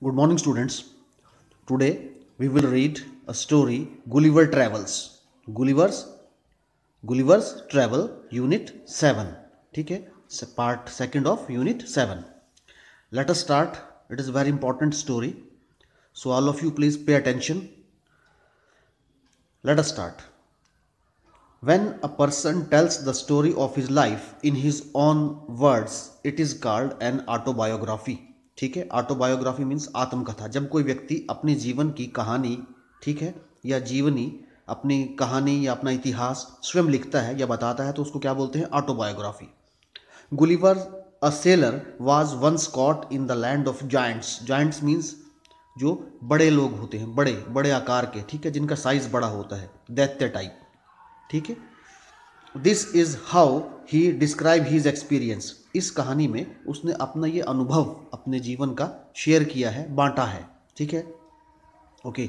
Good morning, students. Today we will read a story Gulliver Travels. Gulliver's Travel Unit 7. ठीक है, part second of Unit 7. Let us start. It is a very important story. So all of you please pay attention. Let us start. When a person tells the story of his life in his own words, it is called an autobiography. ठीक है, autobiography means आत्मकथा. जब कोई व्यक्ति अपने जीवन की कहानी, ठीक है, या जीवनी, अपनी कहानी या अपना इतिहास स्वयं लिखता है या बताता है तो उसको क्या बोलते हैं? Autobiography. Gulliver a sailor was once caught in the land of giants. Giants means जो बड़े लोग होते हैं, बड़े बड़े आकार के, ठीक है, जिनका साइज बड़ा होता है, दैत्य टाइप. ठीक है. This is how he describe his experience. इस कहानी में उसने अपना ये अनुभव अपने जीवन का शेयर किया है, बांटा है. ठीक है, okay.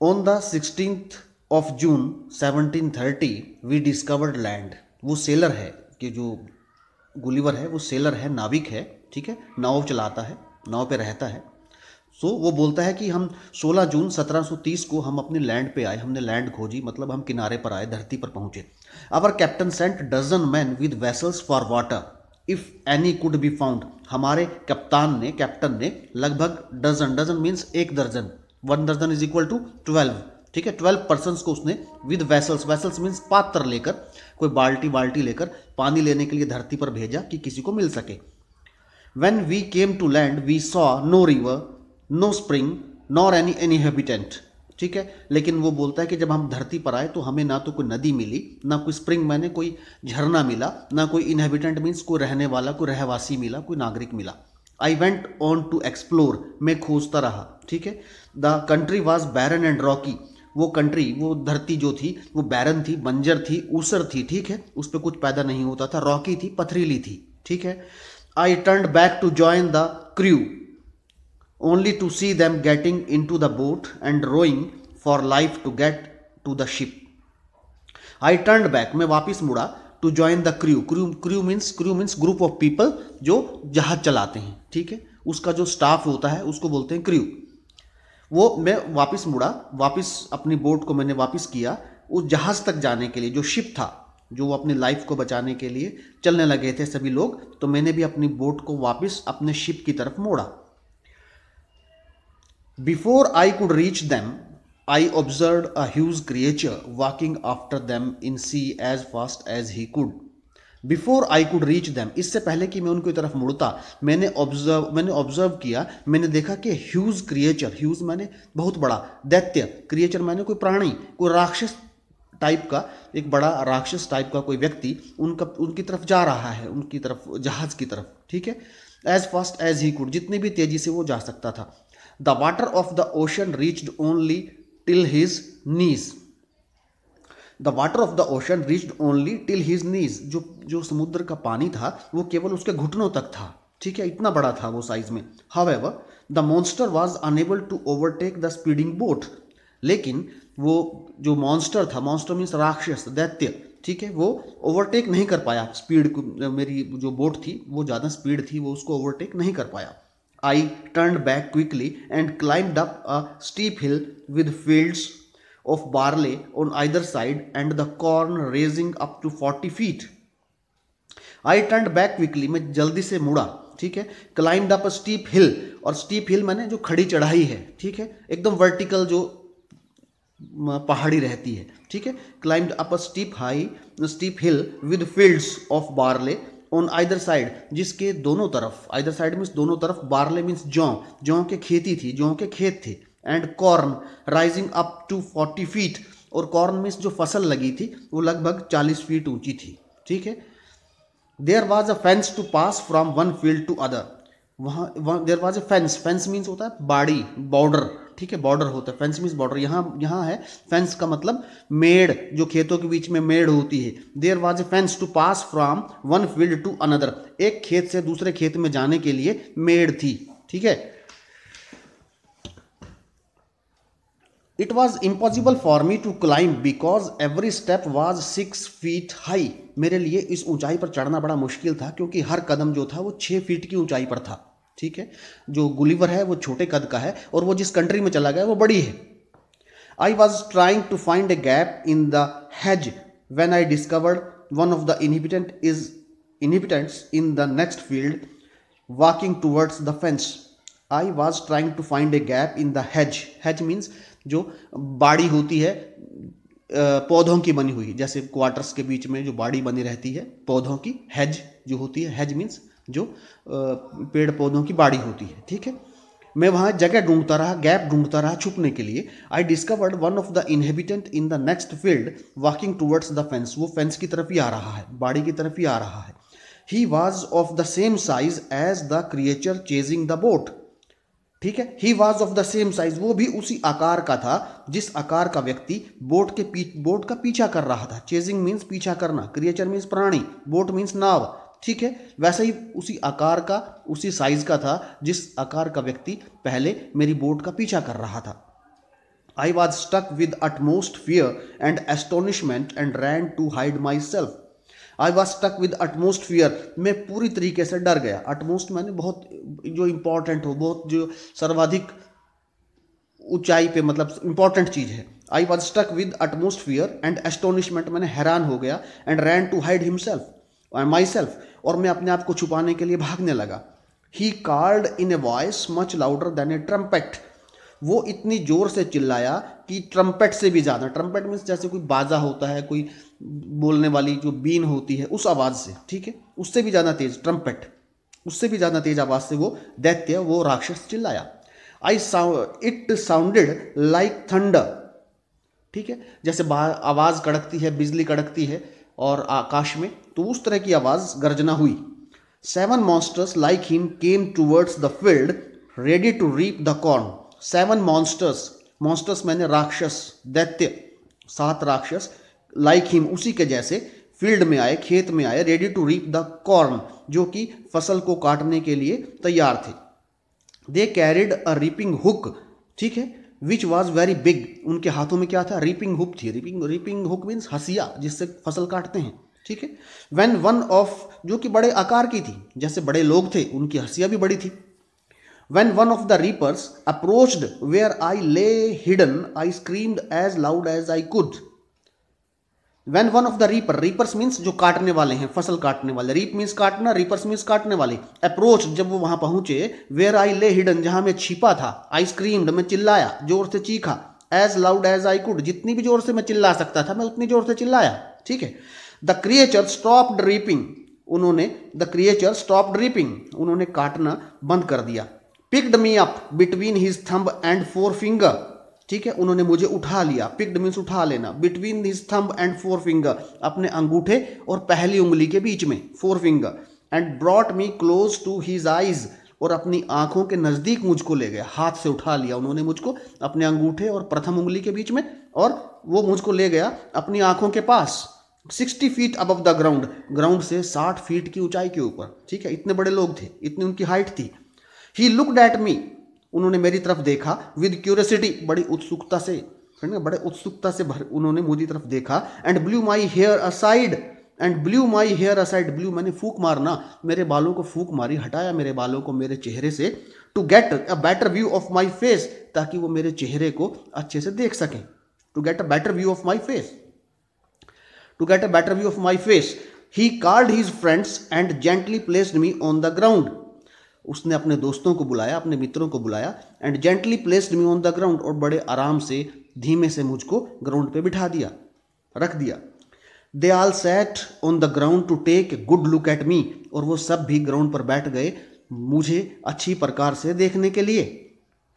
On the 16th of June 1730 we discovered land. वो सेलर है कि जो गुलिवर है वो सेलर है, नाविक है. ठीक है, नाव चलाता है, नाव पे रहता है. सो वो बोलता है कि हम 16 जून 1730 को हम अपने लैंड पे आए, हमने लैंड खोजी, मतलब हम किनारे पर आए, धरती पर पहुंचे. Our captain sent dozen man with vessels for water if any could be found. हमारे कैप्टन ने लगभग डजन मीन्स एक दर्जन, 1 दर्जन इज इक्वल टू 12. ठीक है, 12 पर्सनस को उसने विद वेसल्स मीन्स पात्र लेकर, कोई बाल्टी लेकर पानी लेने के लिए धरती पर भेजा कि किसी को मिल सके. When we came to land, we saw no river, no spring, nor any inhabitant. ठीक है, लेकिन वो बोलता है कि जब हम धरती पर आए तो हमें ना तो कोई नदी मिली, ना कोई स्प्रिंग मैंने कोई झरना मिला, ना कोई इनहेबिटेंट मीन्स कोई रहने वाला, कोई रहवासी मिला, कोई नागरिक मिला. I went on to explore. मैं खोजता रहा. ठीक है. The country was barren and rocky. वो कंट्री, वो धरती जो थी वो बैरन थी, बंजर थी, ऊसर थी. ठीक है, उस पर कुछ पैदा नहीं होता था. रॉकी थी, पथरीली थी. ठीक है. I turned back to join the crew, only to see them getting into the boat and rowing for life to get to the ship. I turned back, मैं वापस मुड़ा, to join the crew. Crew means group of people जो जहाज चलाते हैं. ठीक है, उसका जो स्टाफ होता है उसको बोलते हैं क्रू. वो मैं वापस मुड़ा, वापस अपनी बोट को मैंने वापस किया उस जहाज तक जाने के लिए, जो शिप था, जो वो अपनी लाइफ को बचाने के लिए चलने लगे थे सभी लोग. तो मैंने भी अपनी बोट को वापस अपने शिप की तरफ मोड़ा. Before I could reach them I observe a huge creature walking after them in sea as fast as he could. Before I could reach them, इससे पहले कि मैं उनकी तरफ मुड़ता, मैंने ऑब्जर्व किया, मैंने देखा कि ह्यूज क्रिएचर, ह्यूज माने बहुत बड़ा, दैत्य, क्रिएचर माने कोई प्राणी, कोई राक्षस टाइप का, एक बड़ा राक्षस टाइप का कोई व्यक्ति उनकी तरफ जा रहा है, उनकी तरफ, जहाज की तरफ. ठीक है. As fast as he could, जितनी भी तेजी से वो जा सकता था. The water of the ocean reached only till his knees. The water of the ocean reached only till his knees. जो समुद्र का पानी था वो केवल उसके घुटनों तक था. ठीक है, इतना बड़ा था वो साइज में. However the monster was unable to overtake the speeding boat. लेकिन वो जो मॉन्स्टर था, मॉन्स्टर मीन्स राक्षस, दैत्य, ठीक है, वो ओवरटेक नहीं कर पाया स्पीड को. मेरी जो बोट थी वो ज़्यादा स्पीड थी, वो उसको ओवरटेक नहीं कर पाया. I turn back quickly and climbed up a steep hill with fields of barley on either side and the corn raising up to 40 feet. I turn back quickly, मैं जल्दी से मुड़ा. ठीक है. Climbed up a steep hill, और steep हिल माने जो खड़ी चढ़ाई है. ठीक है, एकदम वर्टिकल जो पहाड़ी रहती है. ठीक है. Climbed up a steep hill with fields of barley on either side, जिसके दोनों तरफ, आइदर साइड मीन्स दोनों तरफ, बार्ले मीन्स जौ के खेती थी, जौ के खेत थे. And corn rising up to 40 feet, और कॉर्न मीन्स जो फसल लगी थी वो लगभग 40 फीट ऊंची थी. ठीक है. There was a fence to pass from one field to other. वहाँ there was a fence means होता है बाड़ी, बॉर्डर. ठीक है, बॉर्डर होता है, फेंस मीन्स बॉर्डर. यहाँ है फेंस का मतलब मेड़, जो खेतों के बीच में मेड़ होती है. There was a fence to pass from one field to another. एक खेत से दूसरे खेत में जाने के लिए मेड़ थी. ठीक है. It was impossible for me to climb because every step was 6 feet high. मेरे लिए इस ऊंचाई पर चढ़ना बड़ा मुश्किल था क्योंकि हर कदम जो था वो 6 फीट की ऊंचाई पर था. ठीक है, जो गुलिवर है वो छोटे कद का है और वो जिस कंट्री में चला गया वो बड़ी है। I was trying to find a gap in the hedge when I discovered one of the inhabitants in the next field walking towards the fence. I was trying to find a gap in the hedge. Hedge means जो बाड़ी होती है पौधों की बनी हुई, जैसे quarters के बीच में जो बाड़ी बनी रहती है पौधों की, हेज जो होती है, हेज मीन्स जो पेड़ पौधों की बाड़ी होती है, ठीक है। मैं वहाँ जगह ढूंढता रहा, गैप ढूंढता रहा छुपने के लिए। I discovered one of the inhabitant in the next field walking towards the fence. वो फेंस की तरफ ही आ रहा है, बाड़ी की तरफ ही आ रहा है। He was of the same size as the creature chasing the boat, ठीक है। He was of the same size, वो भी उसी आकार का था जिस आकार का व्यक्ति बोट का पीछा कर रहा था। चेजिंग मीन्स पीछा करना, क्रिएचर मीन्स प्राणी, बोट मीन्स नाव, ठीक है। वैसे ही उसी आकार का, उसी साइज का था जिस आकार का व्यक्ति पहले मेरी बोट का पीछा कर रहा था। I was stuck with utmost fear and astonishment and ran to hide my self. I was stuck with utmost fear, मैं पूरी तरीके से डर गया। अटमोस्ट मैंने बहुत जो इंपॉर्टेंट हो, बहुत जो सर्वाधिक ऊंचाई पे, मतलब इंपॉर्टेंट चीज है। I was stuck with utmost fear and astonishment, मैंने हैरान हो गया, and ran to hide himself my self, और मैं अपने आप को छुपाने के लिए भागने लगा। He called in a voice much louder than A trumpet, वो इतनी जोर से चिल्लाया कि ट्रम्पेट से भी ज़्यादा, ट्रम्पेट मीन्स जैसे कोई बाजा होता है, कोई बोलने वाली जो बीन होती है उस आवाज़ से, ठीक है, उससे भी ज़्यादा तेज ट्रम्पेट, उससे भी ज़्यादा तेज आवाज़ से वो दैत्य, वो राक्षस चिल्लाया। इट साउंडेड लाइक थंडर, ठीक है, जैसे आवाज़ कड़कती है, बिजली कड़कती है और आकाश में, तो उस तरह की आवाज़ गर्जना हुई। 7 monsters like him came towards the field ready to reap the corn. 7 monsters मैंने राक्षस, दैत्य, 7 राक्षस, like him उसी के जैसे, फील्ड में आए, खेत में आए, ready to reap the corn, जो कि फसल को काटने के लिए तैयार थे। They carried a reaping hook, ठीक है, विच वॉज वेरी बिग, उनके हाथों में क्या था, रीपिंग हुक थी। रीपिंग हुक मीन्स हसिया, जिससे फसल काटते हैं, ठीक है। वेन वन ऑफ, जो कि बड़े आकार की थी, जैसे बड़े लोग थे उनकी हसिया भी बड़ी थी। When one of the reapers approached where I lay hidden I screamed as loud as I could. When one of the reapers means जो काटने वाले हैं, फसल काटने वाले, रीप मीन्स काटना, रीपर्स मीन्स काटने वाले। अप्रोच, जब वो वहां पहुंचे, वेयर आई ले हिडन, जहां मैं छिपा था, आई स्क्रीम्ड, मैं चिल्लाया, जोर से चीखा, as loud as I could, जितनी भी जोर से मैं चिल्ला सकता था मैं उतनी जोर से चिल्लाया, ठीक है। The creature stopped reaping, the creature stopped reaping, उन्होंने काटना बंद कर दिया। Picked me up between his thumb and 4 finger, ठीक है, उन्होंने मुझे उठा लिया, पिक्ड मीन्स उठा लेना, between his thumb and 4 finger, अपने अंगूठे और पहली उंगली के बीच में, 4 finger, and brought me close to his eyes, और अपनी आंखों के नजदीक मुझको ले गया, हाथ से उठा लिया उन्होंने मुझको अपने अंगूठे और प्रथम उंगली के बीच में, और वो मुझको ले गया अपनी आंखों के पास, 60 feet above the ground, ground से 60 फीट की ऊंचाई के ऊपर, ठीक है, इतने बड़े लोग थे, इतनी उनकी हाइट थी। ही लुक्ड एट मी, उन्होंने मेरी तरफ देखा, विद क्यूरियोसिटी, बड़ी उत्सुकता से, बड़े उत्सुकता से उन्होंने मुझी तरफ देखा, and blew my hair aside, blew मैंने फूक मारना, मेरे बालों को फूक मारी, हटाया मेरे बालों को मेरे चेहरे से, to get a better view of my face, ताकि वो मेरे चेहरे को अच्छे से देख सकें, to get a better view of my face, he called his friends and gently placed me on the ground, उसने अपने दोस्तों को बुलाया, अपने मित्रों को बुलाया, and gently placed me on the ground, और बड़े आराम से, धीमे से मुझको ग्राउंड पे बिठा दिया, रख दिया। They all sat on the ground to take a good look at me, और वो सब भी ग्राउंड पर बैठ गए मुझे अच्छी प्रकार से देखने के लिए,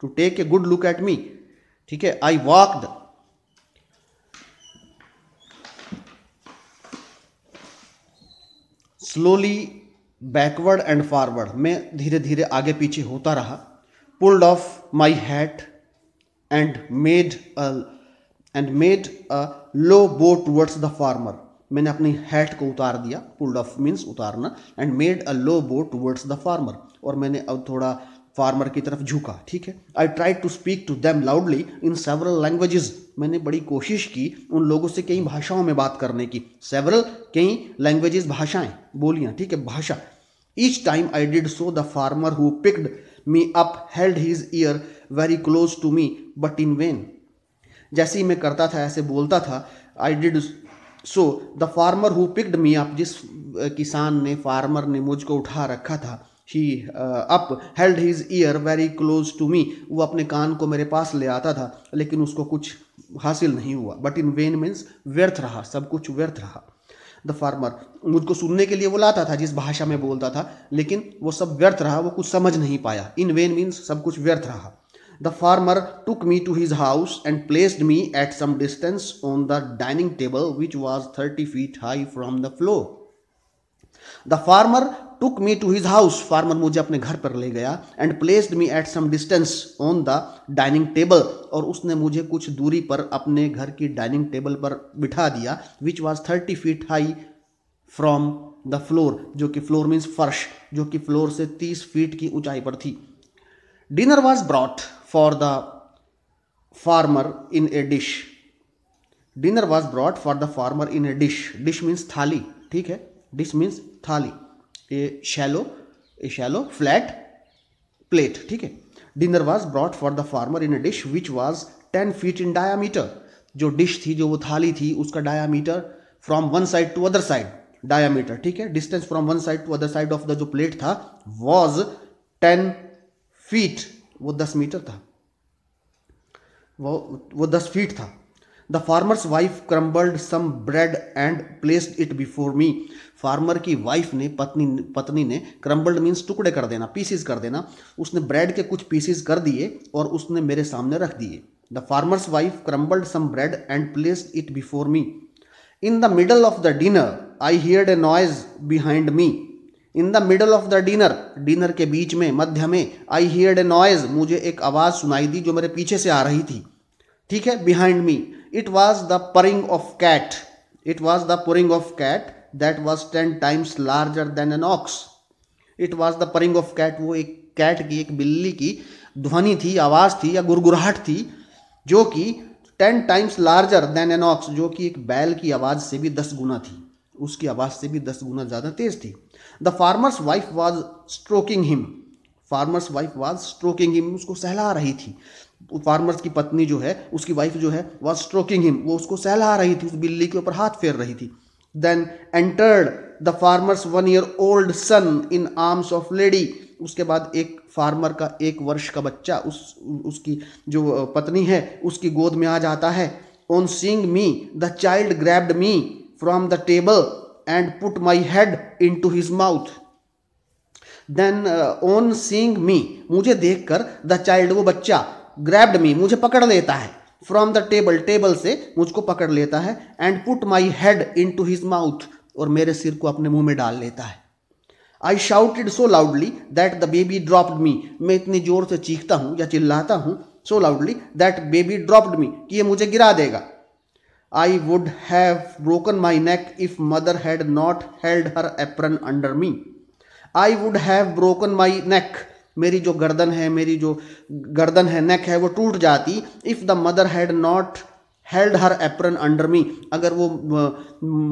to take a good look at me, ठीक है। I walked slowly backward and forward, मैं धीरे धीरे आगे पीछे होता रहा। Pulled off my hat and made a low bow towards the farmer, मैंने अपनी हैट को उतार दिया, पुल्ड ऑफ मीन्स उतारना, and made a low bow towards the farmer, और मैंने अब थोड़ा फार्मर की तरफ झुका, ठीक है। I try to speak to them loudly in several languages, मैंने बड़ी कोशिश की उन लोगों से कई भाषाओं में बात करने की, सेवरल, कई, लैंग्वेजेस भाषाएं, बोलियां, ठीक है, भाषा। Each time I did so, the farmer who picked me up held his ear very close to me, but in vain. जैसे ही मैं करता था ऐसे बोलता था, I did so the farmer who picked me up, जिस किसान ने, फार्मर ने मुझको उठा रखा था, he up held his ear very close to me, वो अपने कान को मेरे पास ले आता था, लेकिन उसको कुछ हासिल नहीं हुआ. बट इन वेन मीन्स व्यर्थ रहा, सब कुछ व्यर्थ रहा. द फार्मर, मुझको सुनने के लिए वो लाता था जिस भाषा में बोलता था, लेकिन वो सब व्यर्थ रहा, वो कुछ समझ नहीं पाया. इन वेन मीन्स सब कुछ व्यर्थ रहा. The farmer took me to his house and placed me at some distance on the dining table, which was 30 feet high from the floor. The farmer took me to his house. Farmer मुझे अपने घर पर ले गया. And placed me at some distance on the dining table. और उसने मुझे कुछ दूरी पर अपने घर की डाइनिंग टेबल पर बिठा दिया. Which was 30 feet high from the floor. जो कि फ्लोर मीन्स फर्श, जो कि फ्लोर से 30 फीट की ऊंचाई पर थी. Dinner was brought for the farmer in a dish. Dinner was brought for the farmer in a dish. Dish means थाली, ठीक है. Dish means थाली. A shallow flat plate, ठीक है. Dinner was brought for the farmer in a dish which was 10 feet in diameter. जो dish थी, जो वो थाली थी, उसका diameter from one side to other side, diameter, ठीक है, distance from one side to other side of the जो प्लेट था वॉज 10 फीट, वो 10 मीटर था, वो 10 फीट था. The farmer's wife crumbled some bread and placed it before me. Farmer की wife ने, पत्नी ने, क्रम्बल्ड मीन्स टुकड़े कर देना, पीसेस कर देना, उसने ब्रेड के कुछ पीसेस कर दिए और उसने मेरे सामने रख दिए. The farmer's wife crumbled some bread and placed it before me. In the middle of the dinner I heard a noise behind me. In the middle of the dinner, dinner के बीच में, मध्य में, आई हियर्ड ए नॉइज, मुझे एक आवाज सुनाई दी जो मेरे पीछे से आ रही थी, ठीक है, behind me. It was the purring of cat. It was the purring of cat that was 10 times larger than an ox. It was the purring of cat, वो एक कैट की, एक बिल्ली की ध्वनि थी, आवाज थी या गुरगुराहट थी, जो कि 10 times larger than an aux, जो कि एक बैल की आवाज से भी 10 गुना थी, उसकी आवाज से भी 10 गुना ज्यादा तेज थी. The farmer's wife was stroking him. Farmer's wife was stroking him, उसको सहला रही थी. फार्मर्स की पत्नी जो है, उसकी वाइफ जो है, वॉज स्ट्रोकिंग हिम, वो उसको सहला रही थी, उस बिल्ली के ऊपर हाथ फेर रही थी. Then entered the farmer's 1 year old son in arms of lady. उसके बाद एक फार्मर का 1 वर्ष का बच्चा उसकी जो पत्नी है उसकी गोद में आ जाता है. On seeing me the child grabbed me from the table and put my head into his mouth. Then on seeing me, मुझे देखकर, the child, वो बच्चा, grabbed me, मुझे पकड़ लेता है, from the table, टेबल से मुझको पकड़ लेता है, and put my head into his mouth, और मेरे सिर को अपने मुंह में डाल लेता है. I shouted so loudly that the baby dropped me. मैं इतनी जोर से चीखता हूँ या चिल्लाता हूँ, so loudly that baby dropped me, कि ये मुझे गिरा देगा. I would have broken my neck if mother had not held her apron under me. I would have broken my neck. मेरी जो गर्दन है, मेरी जो गर्दन है, नेक है, वो टूट जाती. If the mother had not held her apron under me. अगर वो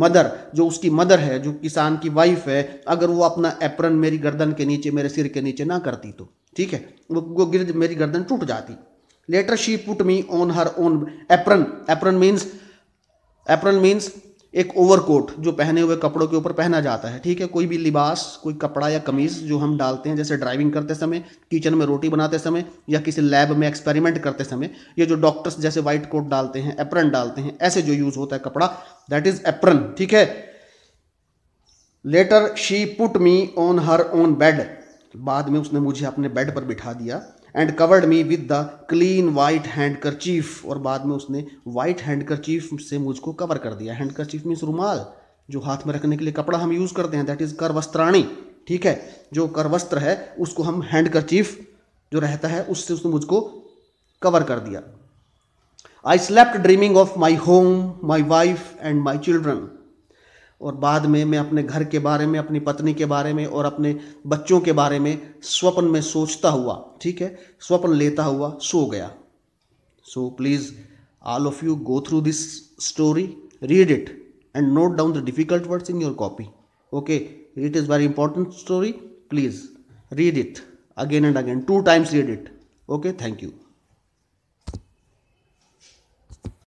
मदर, जो उसकी मदर है, जो किसान की वाइफ है, अगर वो अपना एप्रन मेरी गर्दन के नीचे, मेरे सिर के नीचे ना करती तो, ठीक है, वो मेरी गर्दन टूट जाती. Later she put me on her own apron. Apron means एक ओवरकोट जो पहने हुए कपड़ों के ऊपर पहना जाता है, ठीक है, कोई भी लिबास, कोई कपड़ा या कमीज जो हम डालते हैं, जैसे ड्राइविंग करते समय, किचन में रोटी बनाते समय, या किसी लैब में एक्सपेरिमेंट करते समय, ये जो डॉक्टर्स जैसे वाइट कोट डालते हैं, एप्रन डालते हैं, ऐसे जो यूज होता है कपड़ा, दैट इज एप्रन, ठीक है. Later she put me on her own bed. बाद में उसने मुझे अपने बेड पर बिठा दिया. And covered me with the clean white handkerchief, और बाद में उसने वाइट हैंडकरचीफ से मुझको कवर कर दिया. हैंडकरचीफ मीन्स रुमाल, जो हाथ में रखने के लिए कपड़ा हम यूज करते हैं, दैट इज करवस्त्राणी, ठीक है, जो करवस्त्र है उसको हम हैंडकरचीफ जो रहता है उससे उसने मुझको कवर कर दिया. I slept dreaming of my home, my wife and my children. और बाद में मैं अपने घर के बारे में, अपनी पत्नी के बारे में और अपने बच्चों के बारे में स्वप्न में सोचता हुआ, ठीक है, स्वप्न लेता हुआ सो गया. So please all of you go through this story, read it and note down the difficult words in your copy. Okay, it is very important story. Please read it again and again, 2 times read it. Okay, thank you.